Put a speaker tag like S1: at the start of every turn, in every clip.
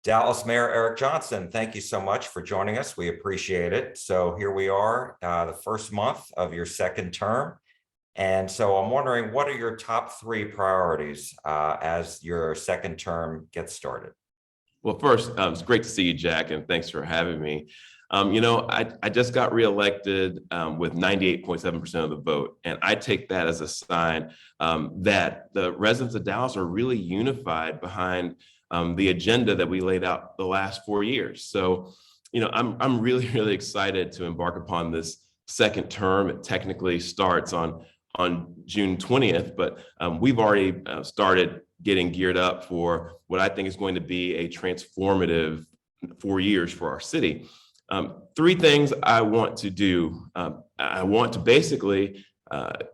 S1: Dallas Mayor Eric Johnson, thank you so much for joining us. We appreciate it. So here we are, the first month of your second term. And so I'm wondering, what are your top three priorities as your second term gets started?
S2: Well, first, it's great to see you, Jack, and thanks for having me. I just got reelected with 98.7% of the vote, and I take that as a sign that the residents of Dallas are really unified behind the agenda that we laid out the last 4 years. So, I'm really, really excited to embark upon this second term. It technically starts on June 20th, but we've already started getting geared up for what I think is going to be a transformative 4 years for our city. Three things I want to do. I want to basically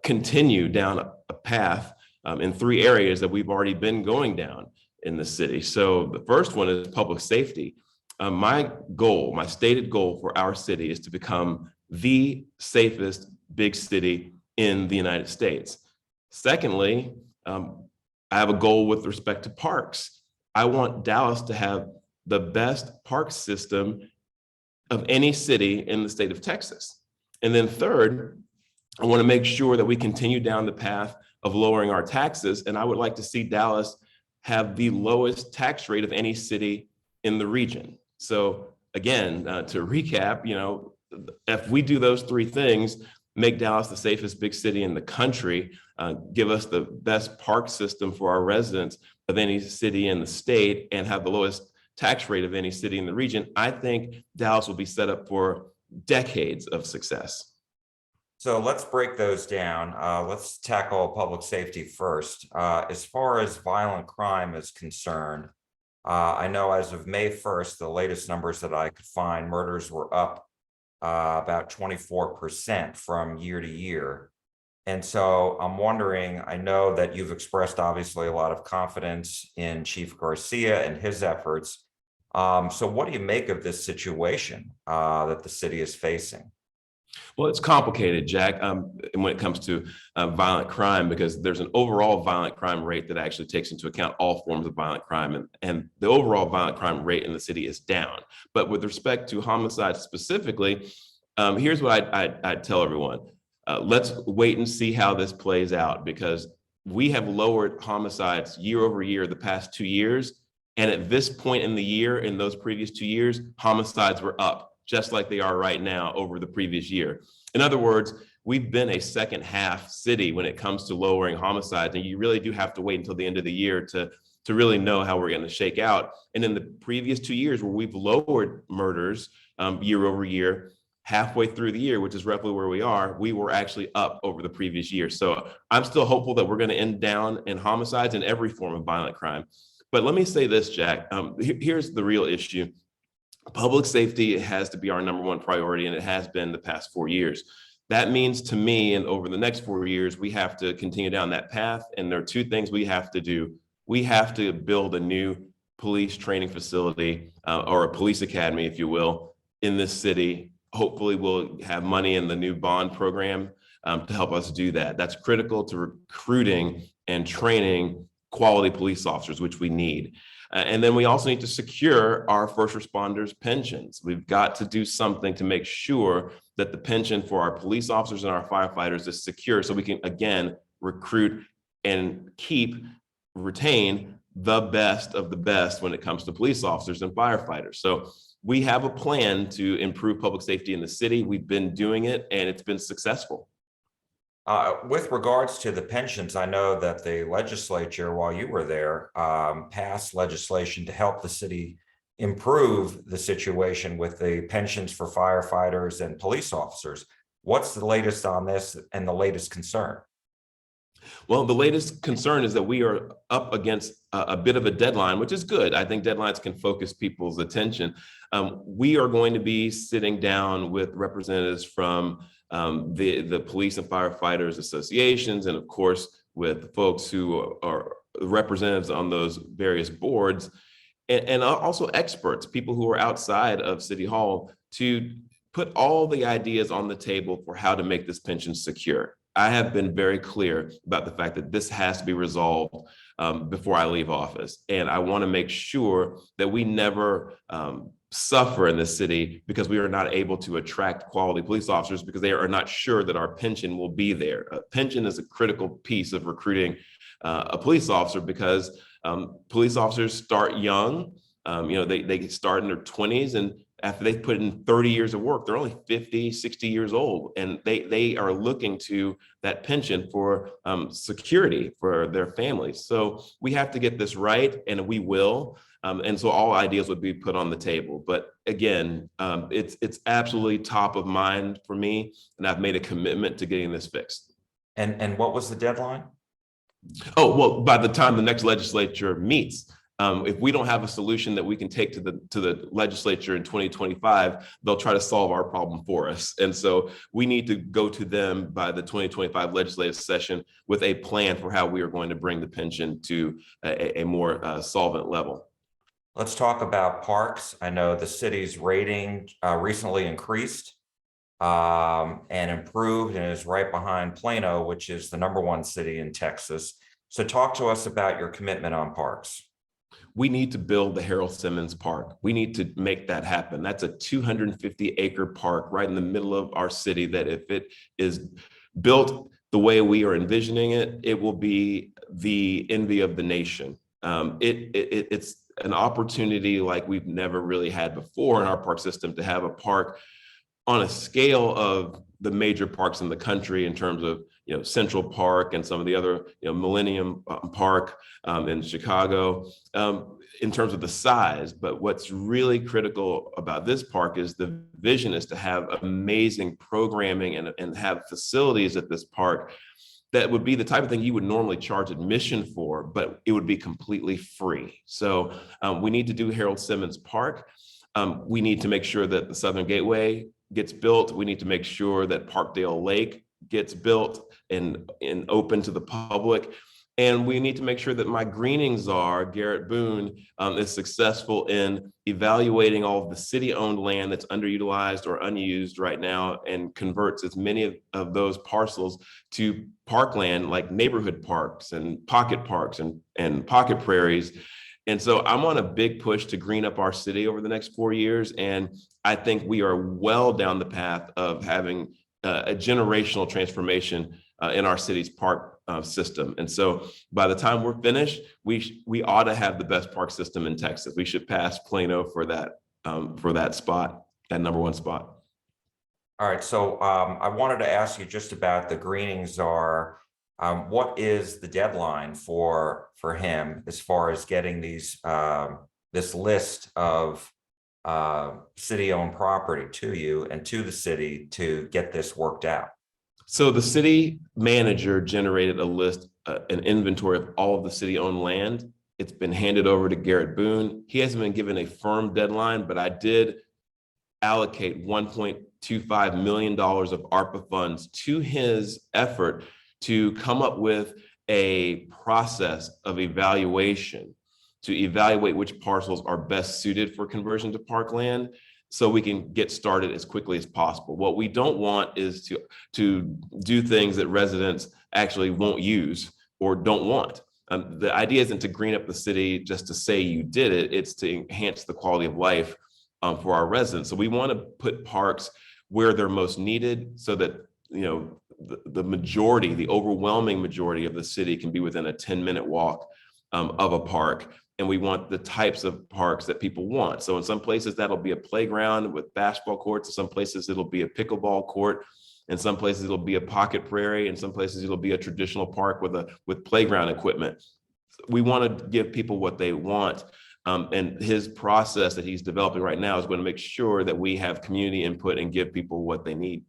S2: continue down a path in three areas that we've already been going down in the city. So the first one is public safety. My stated goal for our city is to become the safest big city in the United States. Secondly, I have a goal with respect to parks. I want Dallas to have the best park system of any city in the state of Texas. And then third, I want to make sure that we continue down the path of lowering our taxes. And I would like to see Dallas have the lowest tax rate of any city in the region. So again, to recap, if we do those three things, make Dallas the safest big city in the country, give us the best park system for our residents of any city in the state, and have the lowest tax rate of any city in the region, I think Dallas will be set up for decades of success.
S1: So let's break those down. Let's tackle public safety first. As far as violent crime is concerned, I know as of May 1st, the latest numbers that I could find, murders were up about 24% from year to year. And so I'm wondering, I know that you've expressed obviously a lot of confidence in Chief Garcia and his efforts. So what do you make of this situation that the city is facing?
S2: Well, it's complicated, Jack, when it comes to violent crime, because there's an overall violent crime rate that actually takes into account all forms of violent crime. And the overall violent crime rate in the city is down. But with respect to homicides specifically, here's what I'd tell everyone. Let's wait and see how this plays out, because we have lowered homicides year over year the past 2 years. And at this point in the year, in those previous 2 years, homicides were up, just like they are right now over the previous year. In other words, we've been a second half city when it comes to lowering homicides, and you really do have to wait until the end of the year to really know how we're going to shake out. And in the previous 2 years where we've lowered murders year over year, halfway through the year, which is roughly where we are, we were actually up over the previous year. So I'm still hopeful that we're going to end down in homicides and every form of violent crime. But let me say this, Jack, here's the real issue. Public safety has to be our number one priority, and it has been the past 4 years. That means to me, and over the next 4 years, we have to continue down that path. And there are two things we have to do. We have to build a new police training facility or a police academy, if you will, in this city. Hopefully we'll have money in the new bond program to help us do that. That's critical to recruiting and training quality police officers, which we need. And then we also need to secure our first responders' pensions. We've got to do something to make sure that the pension for our police officers and our firefighters is secure, so we can, again, recruit and retain the best of the best when it comes to police officers and firefighters. So we have a plan to improve public safety in the city. We've been doing it, and it's been successful.
S1: With regards to the pensions, I know that the legislature, while you were there, passed legislation to help the city improve the situation with the pensions for firefighters and police officers. What's the latest on this and the latest concern?
S2: Well, the latest concern is that we are up against a bit of a deadline, which is good. I think deadlines can focus people's attention. We are going to be sitting down with representatives from the police and firefighters associations, and of course, with folks who are representatives on those various boards, and also experts, people who are outside of City Hall, to put all the ideas on the table for how to make this pension secure. I have been very clear about the fact that this has to be resolved before I leave office. And I want to make sure that we never suffer in this city because we are not able to attract quality police officers because they are not sure that our pension will be there. A pension is a critical piece of recruiting a police officer because police officers start young. They start in their 20s, and after they've put in 30 years of work, they're only 50, 60 years old, and they are looking to that pension for security for their families. So we have to get this right, and we will. And so all ideas would be put on the table. But again, it's absolutely top of mind for me, and I've made a commitment to getting this fixed.
S1: And what was the deadline?
S2: Oh, well, by the time the next legislature meets, if we don't have a solution that we can take to the legislature in 2025, they'll try to solve our problem for us. And so we need to go to them by the 2025 legislative session with a plan for how we are going to bring the pension to a more solvent level.
S1: Let's talk about parks. I know the city's rating recently increased and improved and is right behind Plano, which is the #1 city in Texas. So talk to us about your commitment on parks.
S2: We need to build the Harold Simmons Park. We need to make that happen. That's a 250-acre park right in the middle of our city that if it is built the way we are envisioning it, it will be the envy of the nation. It's an opportunity like we've never really had before in our park system to have a park on a scale of the major parks in the country in terms of Central Park and some of the other Millennium Park in Chicago in terms of the size. But what's really critical about this park is the vision is to have amazing programming and have facilities at this park that would be the type of thing you would normally charge admission for, but it would be completely free. So we need to do Harold Simmons Park. We need to make sure that the Southern Gateway gets built. We need to make sure that Parkdale Lake gets built and open to the public. And we need to make sure that my greening czar, Garrett Boone, is successful in evaluating all of the city-owned land that's underutilized or unused right now and converts as many of those parcels to parkland, like neighborhood parks and pocket parks and pocket prairies. And so I'm on a big push to green up our city over the next 4 years. And I think we are well down the path of having a generational transformation in our city's park system. And so by the time we're finished, we ought to have the best park system in Texas. We should pass Plano for that spot, that #1 spot.
S1: All right, so I wanted to ask you just about the greening czar. What is the deadline for him as far as getting these this list of city-owned property to you and to the city to get this worked out?
S2: So the city manager generated a list, an inventory of all of the city-owned land. It's been handed over to Garrett Boone. He hasn't been given a firm deadline, but I did allocate $1.25 million of ARPA funds to his effort to come up with a process of evaluation to evaluate which parcels are best suited for conversion to parkland so we can get started as quickly as possible. What we don't want is to do things that residents actually won't use or don't want. The idea isn't to green up the city just to say you did it, it's to enhance the quality of life for our residents. So we want to put parks where they're most needed so that the majority, the overwhelming majority of the city can be within a 10-minute walk of a park. And we want the types of parks that people want. So in some places that'll be a playground with basketball courts. In some places it'll be a pickleball court. In some places it'll be a pocket prairie. In some places it'll be a traditional park with playground equipment. We want to give people what they want. And his process that he's developing right now is going to make sure that we have community input and give people what they need.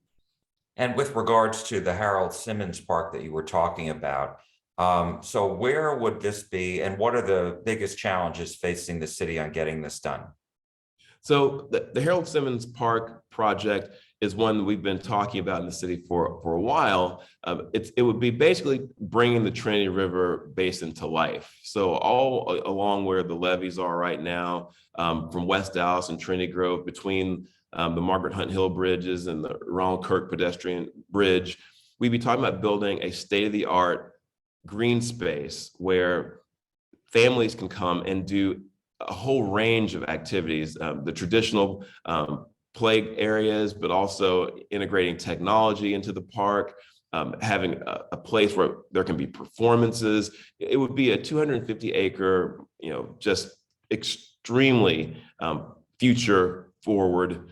S1: And with regards to the Harold Simmons Park that you were talking about, so where would this be and what are the biggest challenges facing the city on getting this done?
S2: So the Harold Simmons Park project is one that we've been talking about in the city for a while. It would be basically bringing the Trinity River Basin to life. So all along where the levees are right now, from West Dallas and Trinity Grove, between the Margaret Hunt Hill bridges and the Ronald Kirk pedestrian bridge, we'd be talking about building a state-of-the-art green space where families can come and do a whole range of activities, the traditional play areas, but also integrating technology into the park, having a place where there can be performances. It would be a 250-acre, just extremely future forward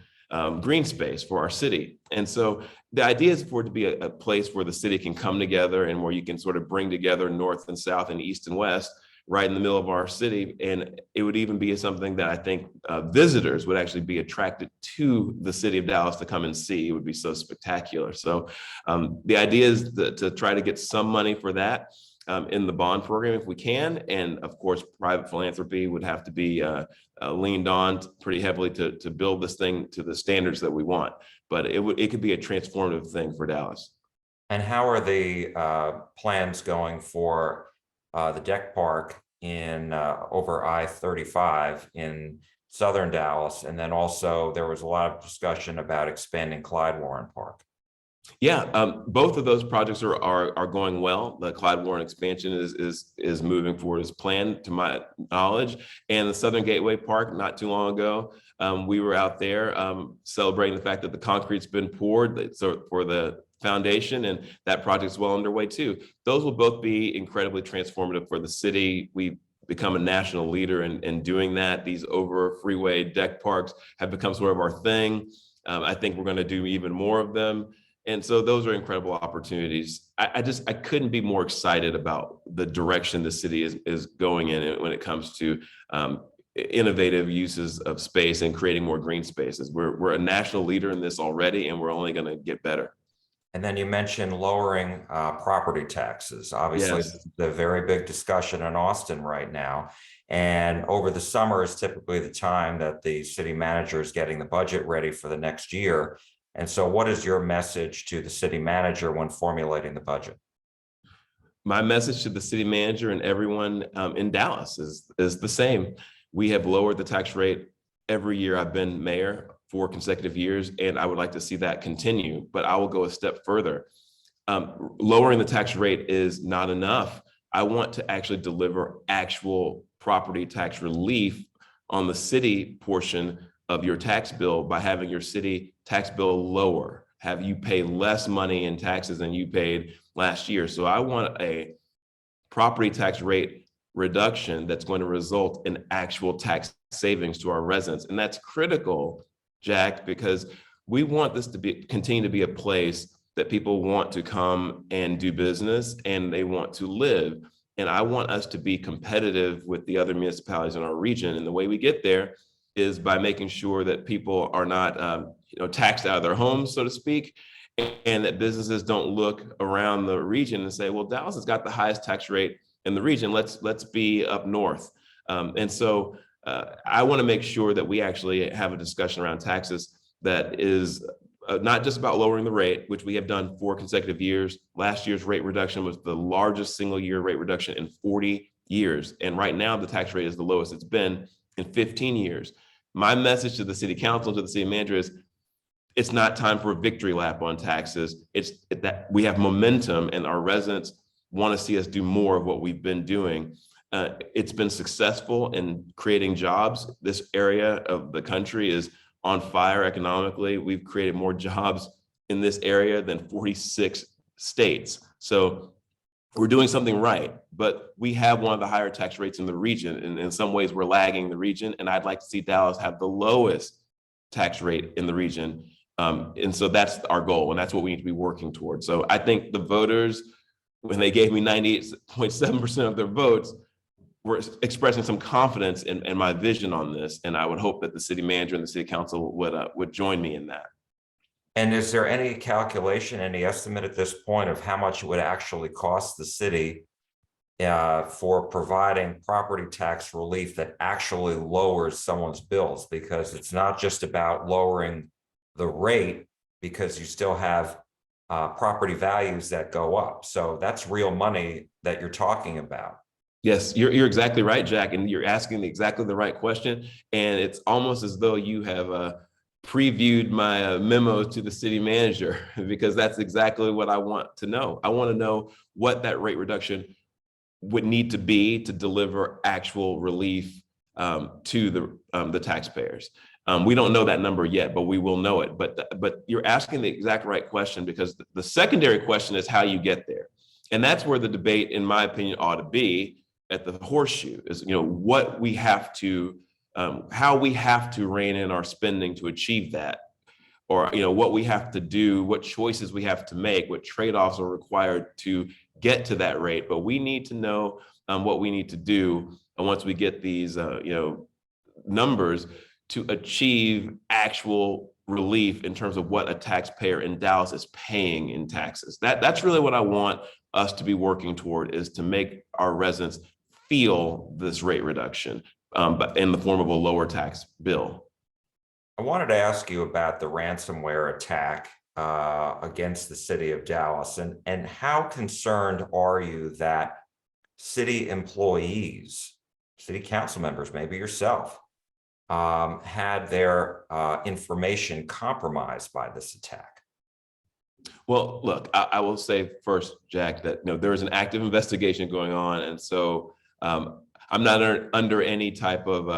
S2: green space for our city. And so the idea is for it to be a place where the city can come together and where you can sort of bring together north and south and east and west right in the middle of our city. And it would even be something that I think visitors would actually be attracted to the city of Dallas to come and see. It would be so spectacular. So the idea is to try to get some money for that in the bond program if we can. And of course, private philanthropy would have to be leaned on pretty heavily to build this thing to the standards that we want. But it could be a transformative thing for Dallas.
S1: And how are the plans going for the deck park in over I-35 in southern Dallas? And then also there was a lot of discussion about expanding Clyde Warren Park.
S2: Yeah, both of those projects are going well. The Clyde Warren expansion is moving forward as planned, to my knowledge. And the Southern Gateway Park, not too long ago, we were out there celebrating the fact that the concrete's been poured for the foundation, and that project's well underway too. Those will both be incredibly transformative for the city. We've become a national leader in doing that. These over freeway deck parks have become sort of our thing. I think we're going to do even more of them. And so those are incredible opportunities. I couldn't be more excited about the direction the city is going in when it comes to innovative uses of space and creating more green spaces. We're a national leader in this already, and we're only going to get better.
S1: And then you mentioned lowering property taxes. Obviously,
S2: Yes.
S1: this is a very big discussion in Austin right now. And over the summer is typically the time that the city manager is getting the budget ready for the next year. And so what is your message to the city manager when formulating the budget?
S2: My message to the city manager and everyone in Dallas is the same. We have lowered the tax rate every year I've been mayor, 4 consecutive years, and I would like to see that continue, but I will go a step further. Lowering the tax rate is not enough. I want to actually deliver actual property tax relief on the city portion of your tax bill by having your city tax bill lower, have you pay less money in taxes than you paid last year. So I want a property tax rate reduction that's going to result in actual tax savings to our residents. And that's critical, Jack, because we want this to continue to be a place that people want to come and do business and they want to live. And I want us to be competitive with the other municipalities in our region. And the way we get there is by making sure that people are not taxed out of their homes, so to speak, and that businesses don't look around the region and say, well, Dallas has got the highest tax rate in the region. Let's be up north. And so I want to make sure that we actually have a discussion around taxes that is not just about lowering the rate, which we have done 4 consecutive years. Last year's rate reduction was the largest single year rate reduction in 40 years. And right now the tax rate is the lowest it's been in 15 years. My message to the city council, to the city manager is, it's not time for a victory lap on taxes. It's that we have momentum and our residents want to see us do more of what we've been doing. It's been successful in creating jobs. This area of the country is on fire economically. We've created more jobs in this area than 46 states. So we're doing something right, but we have one of the higher tax rates in the region. And in some ways we're lagging the region. And I'd like to see Dallas have the lowest tax rate in the region. And so that's our goal. And that's what we need to be working towards. So I think the voters, when they gave me 98.7% of their votes, were expressing some confidence in my vision on this. And I would hope that the city manager and the city council would join me in that.
S1: And is there any calculation, any estimate at this point of how much it would actually cost the city for providing property tax relief that actually lowers someone's bills? Because it's not just about lowering the rate, because you still have property values that go up. So that's real money that you're talking about.
S2: Yes, you're exactly right, Jack. And you're asking exactly the right question. And it's almost as though you have previewed my memos to the city manager because that's exactly what I want to know. I want to know what that rate reduction would need to be to deliver actual relief to the taxpayers. We don't know that number yet, but we will know it. But you're asking the exact right question, because the secondary question is how you get there. And that's where the debate, in my opinion, ought to be at the horseshoe, is, what we have to, how we have to rein in our spending to achieve that, or what we have to do, what choices we have to make, what trade-offs are required to get to that rate. But we need to know what we need to do, and once we get these numbers, to achieve actual relief in terms of what a taxpayer in Dallas is paying in taxes. That's really what I want us to be working toward, is to make our residents feel this rate reduction, but in the form of a lower tax bill.
S1: I wanted to ask you about the ransomware attack against the city of Dallas, and how concerned are you that city employees, city council members, maybe yourself, had their information compromised by this attack?
S2: Well, look, I will say first, Jack, that there is an active investigation going on, and so I'm not under any type of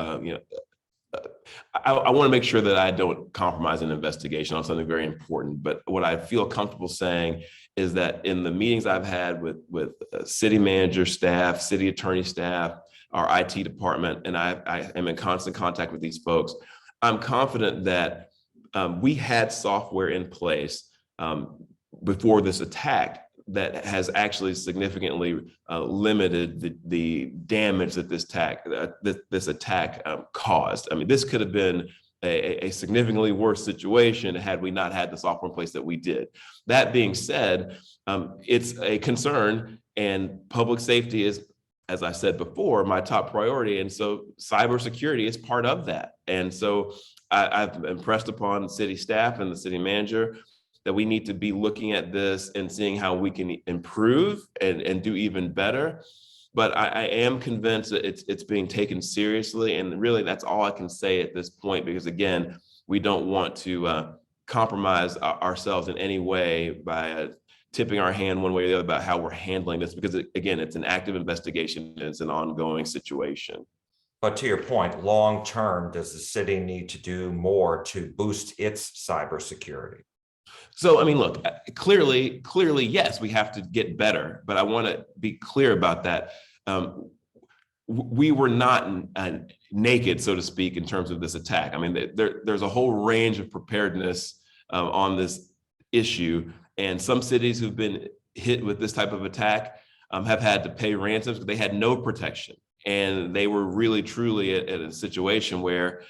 S2: I want to make sure that I don't compromise an investigation on something very important. But what I feel comfortable saying is that in the meetings I've had with city manager staff, city attorney staff, our IT department, and I am in constant contact with these folks, I'm confident that we had software in place before this attack that has actually significantly limited the damage that this attack caused. I mean, this could have been a significantly worse situation had we not had the software in place that we did. That being said, it's a concern, and public safety is, as I said before, my top priority. And so cybersecurity is part of that. And so I've impressed upon city staff and the city manager that we need to be looking at this and seeing how we can improve and do even better. But I am convinced that it's being taken seriously. And really, that's all I can say at this point, because again, we don't want to compromise ourselves in any way by tipping our hand one way or the other about how we're handling this, because again, it's an active investigation and it's an ongoing situation.
S1: But to your point, long term, does the city need to do more to boost its cybersecurity?
S2: So, I mean, look, clearly, yes, we have to get better, but I want to be clear about that. We were not naked, so to speak, in terms of this attack. I mean, there's a whole range of preparedness on this issue, and some cities who've been hit with this type of attack have had to pay ransoms, but they had no protection, and they were really, truly at a situation where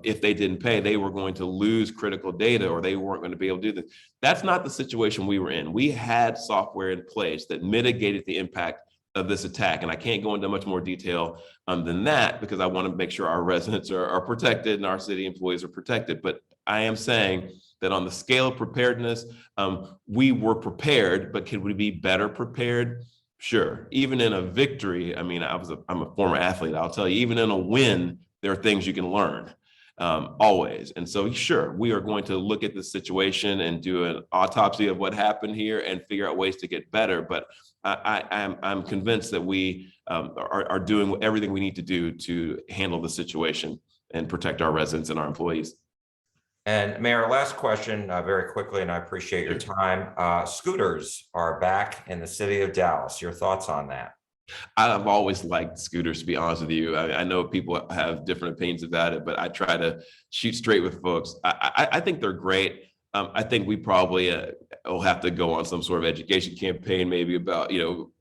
S2: if they didn't pay, they were going to lose critical data, or they weren't going to be able to do this. That's not the situation we were in. We had software in place that mitigated the impact of this attack. And I can't go into much more detail than that, because I want to make sure our residents are protected and our city employees are protected. But I am saying that on the scale of preparedness, we were prepared, but could we be better prepared? Sure. Even in a victory, I mean, I'm a former athlete. I'll tell you, even in a win, there are things you can learn, always. And so, sure, we are going to look at the situation and do an autopsy of what happened here and figure out ways to get better. But I'm convinced that we are doing everything we need to do to handle the situation and protect our residents and our employees.
S1: And Mayor, last question, very quickly, and I appreciate your time. Scooters are back in the city of Dallas. Your thoughts on that?
S2: I've always liked scooters, to be honest with you. I know people have different opinions about it, but I try to shoot straight with folks. I think they're great. I think we probably will have to go on some sort of education campaign, maybe about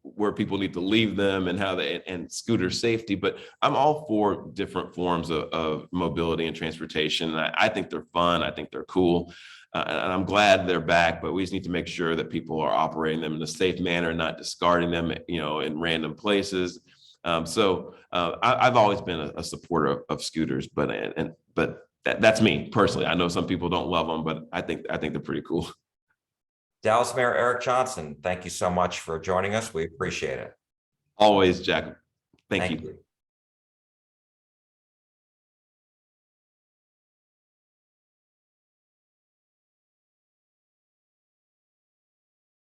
S2: where people need to leave them and how and scooter safety. But I'm all for different forms of mobility and transportation. And I think they're fun. I think they're cool. And I'm glad they're back, but we just need to make sure that people are operating them in a safe manner, not discarding them, in random places. So I've always been a supporter of scooters, but that's me personally. I know some people don't love them, but I think they're pretty cool.
S1: Dallas Mayor Eric Johnson, thank you so much for joining us. We appreciate it.
S2: Always, Jack. Thank you.